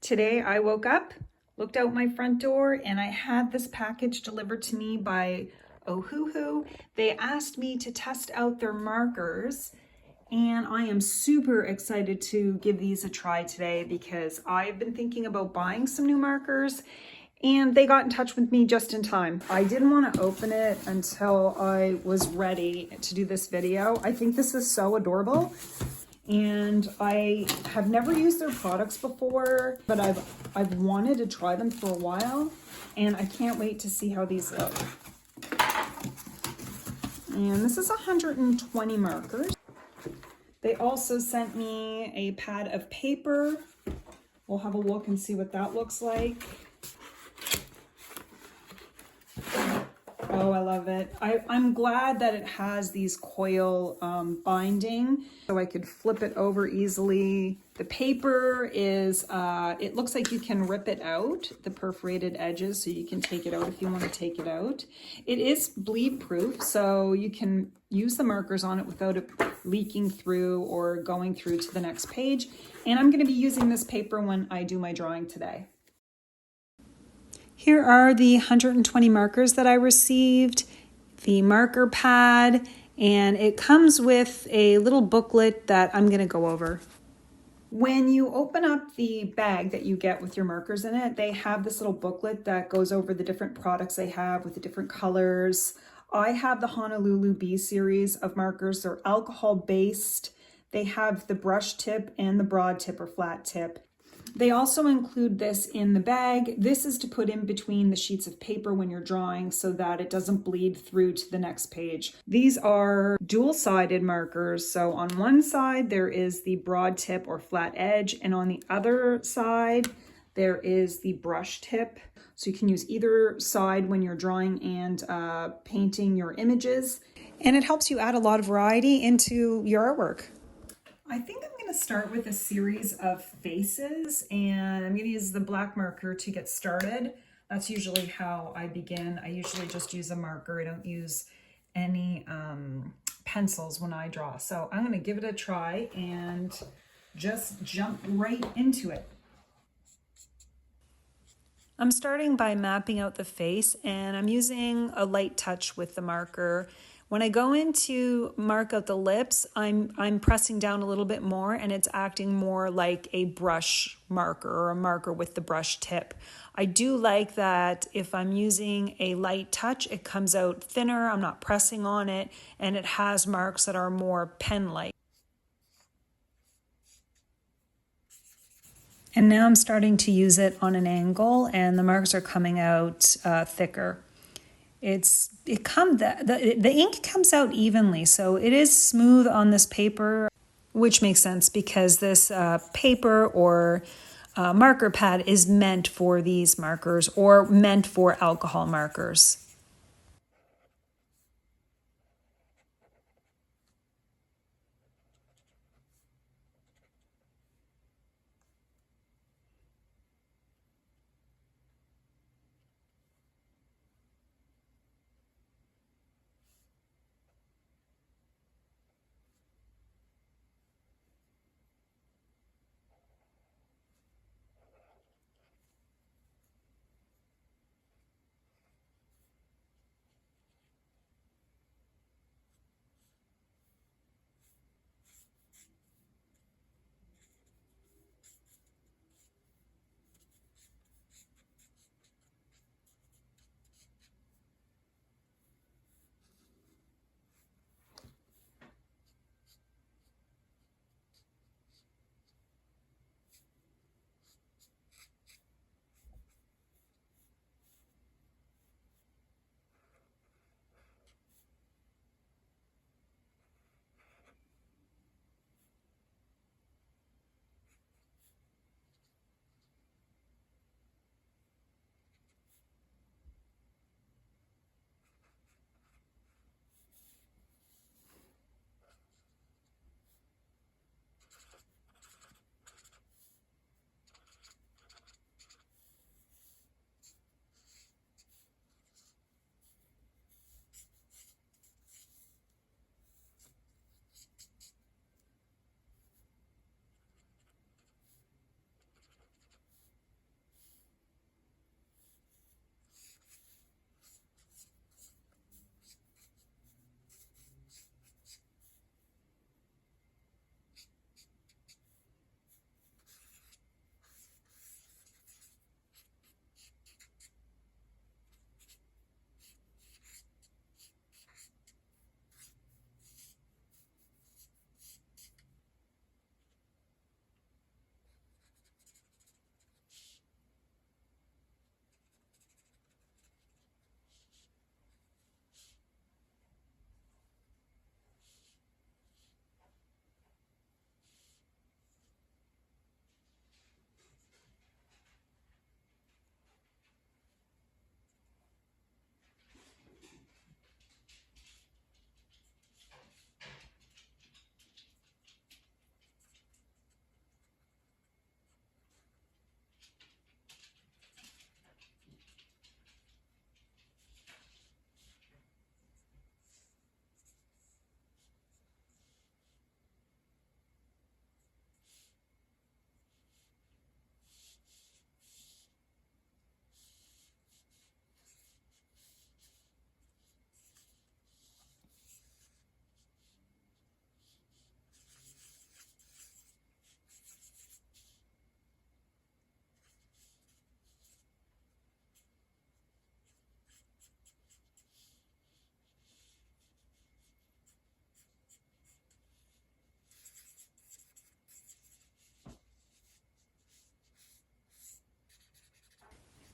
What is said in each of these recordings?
Today I woke up, looked out my front door, and I had this package delivered to me by Ohuhu. They asked me to test out their markers, and I am super excited to give these a try today because I've been thinking about buying some new markers, and they got in touch with me just in time. I didn't want to open it until I was ready to do this video. I think this is so adorable. And I have never used their products before, but I've wanted to try them for a while, and I can't wait to see how these look. And this is 120 markers. They also sent me a pad of paper. We'll have a look and see what that looks like. Oh, I love it. I'm glad that it has these coil binding so I could flip it over easily. The paper is, it looks like you can rip it out, the perforated edges, so you can take it out if you want to take it out. It is bleed proof, so you can use the markers on it without it leaking through or going through to the next page. And I'm going to be using this paper when I do my drawing today. Here are the 120 markers that I received, the marker pad, and it comes with a little booklet that I'm going to go over. When you open up the bag that you get with your markers in it, they have this little booklet that goes over the different products they have with the different colors. I have the Honolulu B series of markers. They're alcohol based. They have the brush tip and the broad tip or flat tip. They also include this in the bag. This is to put in between the sheets of paper when you're drawing so that it doesn't bleed through to the next page. These are dual-sided markers. So on one side, there is the broad tip or flat edge, and on the other side, there is the brush tip. So you can use either side when you're drawing and painting your images. And it helps you add a lot of variety into your artwork. I think I'm going to start with a series of faces, and I'm going to use the black marker to get started. That's usually how I begin. I usually just use a marker. I don't use any pencils when I draw. So I'm going to give it a try and just jump right into it. I'm starting by mapping out the face, and I'm using a light touch with the marker. When I go in to mark out the lips, I'm pressing down a little bit more, and it's acting more like a brush marker or a marker with the brush tip. I do like that if I'm using a light touch, it comes out thinner, I'm not pressing on it, and it has marks that are more pen-like. And now I'm starting to use it on an angle, and the marks are coming out thicker. The ink comes out evenly, so it is smooth on this paper, which makes sense because this paper or marker pad is meant for these markers or meant for alcohol markers.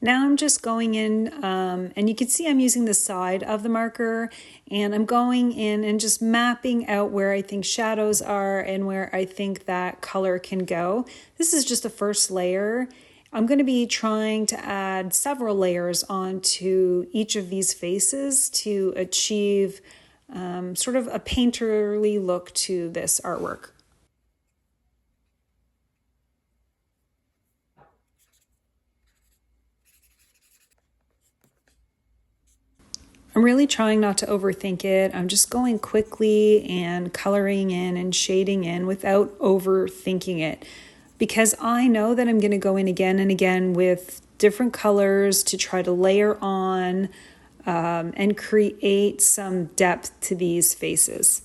Now I'm just going in, and you can see I'm using the side of the marker, and I'm going in and just mapping out where I think shadows are and where I think that color can go. This is just the first layer. I'm going to be trying to add several layers onto each of these faces to achieve sort of a painterly look to this artwork. I'm really trying not to overthink it. I'm just going quickly and coloring in and shading in without overthinking it, because I know that I'm going to go in again and again with different colors to try to layer on and create some depth to these faces.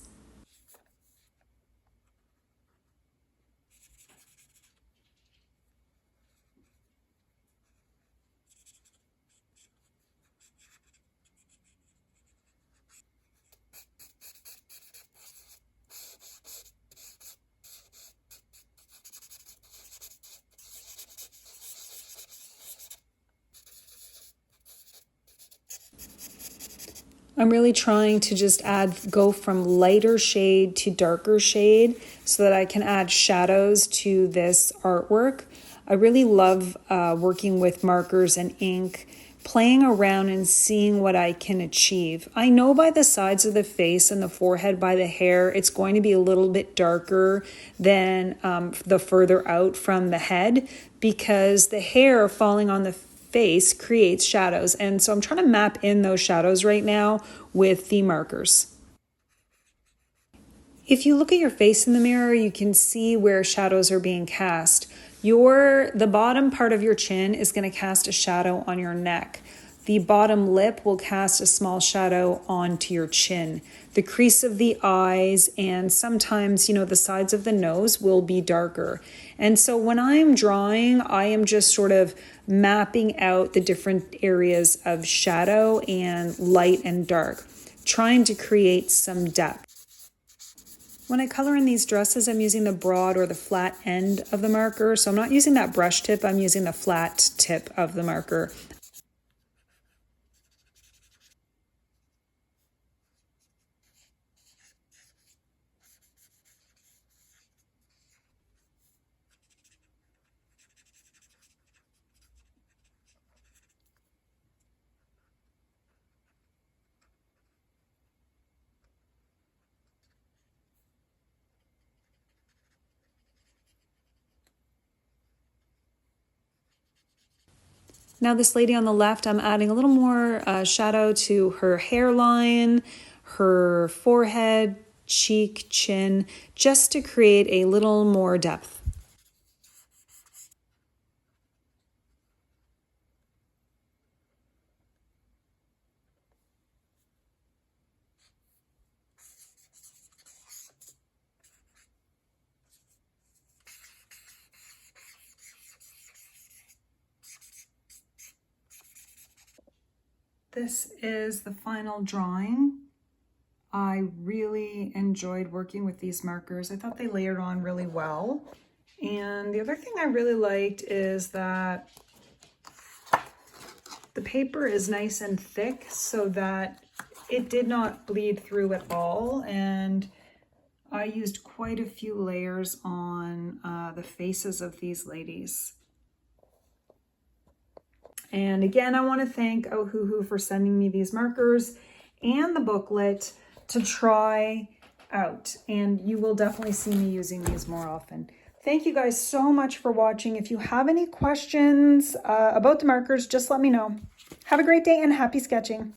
I'm really trying to just go from lighter shade to darker shade so that I can add shadows to this artwork. I really love working with markers and ink, playing around and seeing what I can achieve. I know by the sides of the face and the forehead, by the hair, it's going to be a little bit darker than the further out from the head, because the hair falling on the face creates shadows. And so I'm trying to map in those shadows right now with the markers. If you look at your face in the mirror, you can see where shadows are being cast. The bottom part of your chin is going to cast a shadow on your neck. The bottom lip will cast a small shadow onto your chin. The crease of the eyes and sometimes, the sides of the nose will be darker. And so when I'm drawing, I am just sort of mapping out the different areas of shadow and light and dark, trying to create some depth. When I color in these dresses, I'm using the broad or the flat end of the marker. So I'm not using that brush tip, I'm using the flat tip of the marker. Now this lady on the left, I'm adding a little more shadow to her hairline, her forehead, cheek, chin, just to create a little more depth. This is the final drawing. I really enjoyed working with these markers. I thought they layered on really well. And the other thing I really liked is that the paper is nice and thick so that it did not bleed through at all. And I used quite a few layers on the faces of these ladies. And again, I want to thank Ohuhu for sending me these markers and the booklet to try out. And you will definitely see me using these more often. Thank you guys so much for watching. If you have any questions about the markers, just let me know. Have a great day and happy sketching.